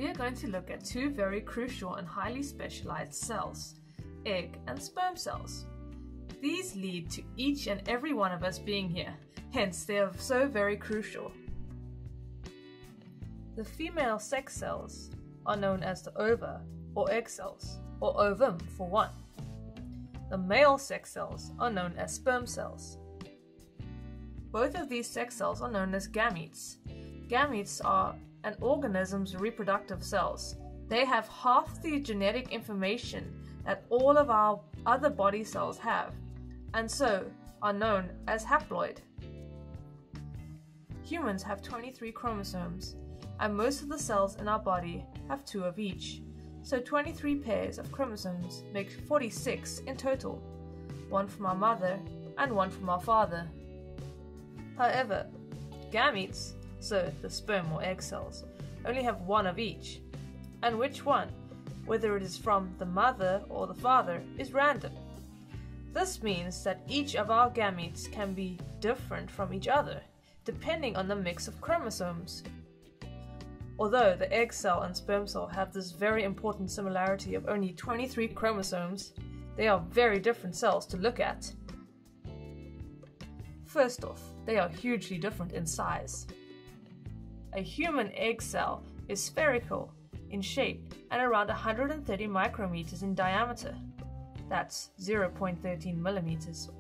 we are going to look at two very crucial and highly specialized cells, egg and sperm cells. These lead to each and every one of us being here, hence they are so very crucial. The female sex cells are known as the ova or egg cells, or ovum for one. The male sex cells are known as sperm cells. Both of these sex cells are known as gametes. Gametes are an organism's reproductive cells. They have half the genetic information that all of our other body cells have, and so are known as haploid. Humans have 23 chromosomes, and most of the cells in our body have 2 of each. So 23 pairs of chromosomes make 46 in total, one from our mother and one from our father. However, gametes, so the sperm or egg cells, only have 1 of each, and which one, whether it is from the mother or the father, is random. This means that each of our gametes can be different from each other, depending on the mix of chromosomes. Although the egg cell and sperm cell have this very important similarity of only 23 chromosomes, they are very different cells to look at. First off, they are hugely different in size. A human egg cell is spherical in shape and around 130 micrometers in diameter. That's 0.13 millimeters.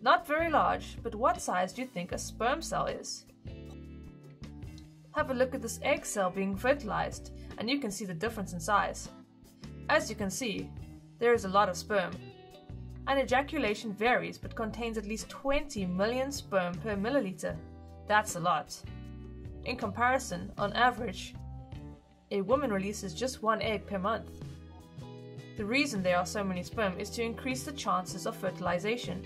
Not very large, but what size do you think a sperm cell is? Have a look at this egg cell being fertilized, and you can see the difference in size. As you can see, there is a lot of sperm. An ejaculation varies but contains at least 20 million sperm per milliliter. That's a lot. In comparison, on average, a woman releases just 1 egg per month. The reason there are so many sperm is to increase the chances of fertilization.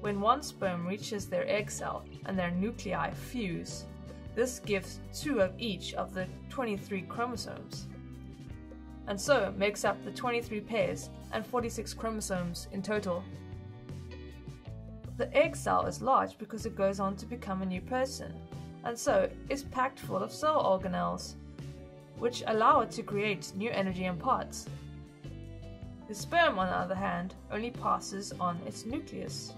When one sperm reaches their egg cell and their nuclei fuse, this gives 2 of each of the 23 chromosomes, and so makes up the 23 pairs and 46 chromosomes in total. The egg cell is large because it goes on to become a new person, and so is packed full of cell organelles, which allow it to create new energy and parts. The sperm, on the other hand, only passes on its nucleus.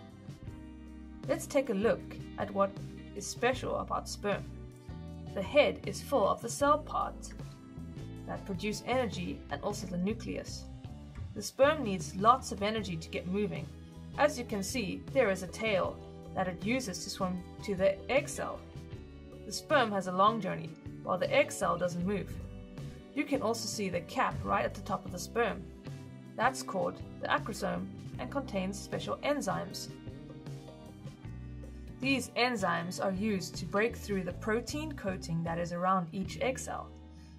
Let's take a look at what is special about sperm. The head is full of the cell parts that produce energy and also the nucleus. The sperm needs lots of energy to get moving. As you can see, there is a tail that it uses to swim to the egg cell. The sperm has a long journey, while the egg cell doesn't move. You can also see the cap right at the top of the sperm. That's called the acrosome and contains special enzymes. These enzymes are used to break through the protein coating that is around each egg cell.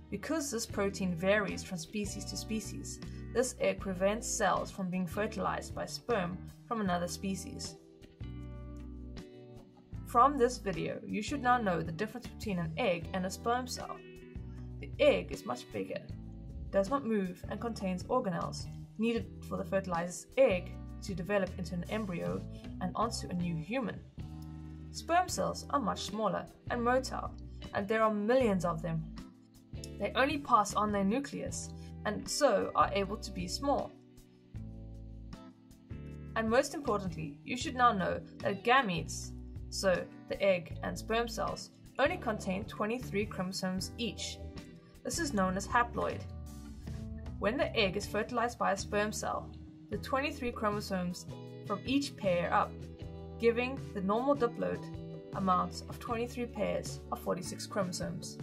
Because this protein varies from species to species, this egg prevents cells from being fertilized by sperm from another species. From this video, you should now know the difference between an egg and a sperm cell. The egg is much bigger, does not move, and contains organelles needed for the fertilized egg to develop into an embryo and onto a new human. Sperm cells are much smaller and motile, and there are millions of them. They only pass on their nucleus, and so are able to be small. And most importantly, you should now know that gametes, so the egg and sperm cells, only contain 23 chromosomes each. This is known as haploid. When the egg is fertilized by a sperm cell, the 23 chromosomes from each pair up, giving the normal diploid amount of 23 pairs of 46 chromosomes.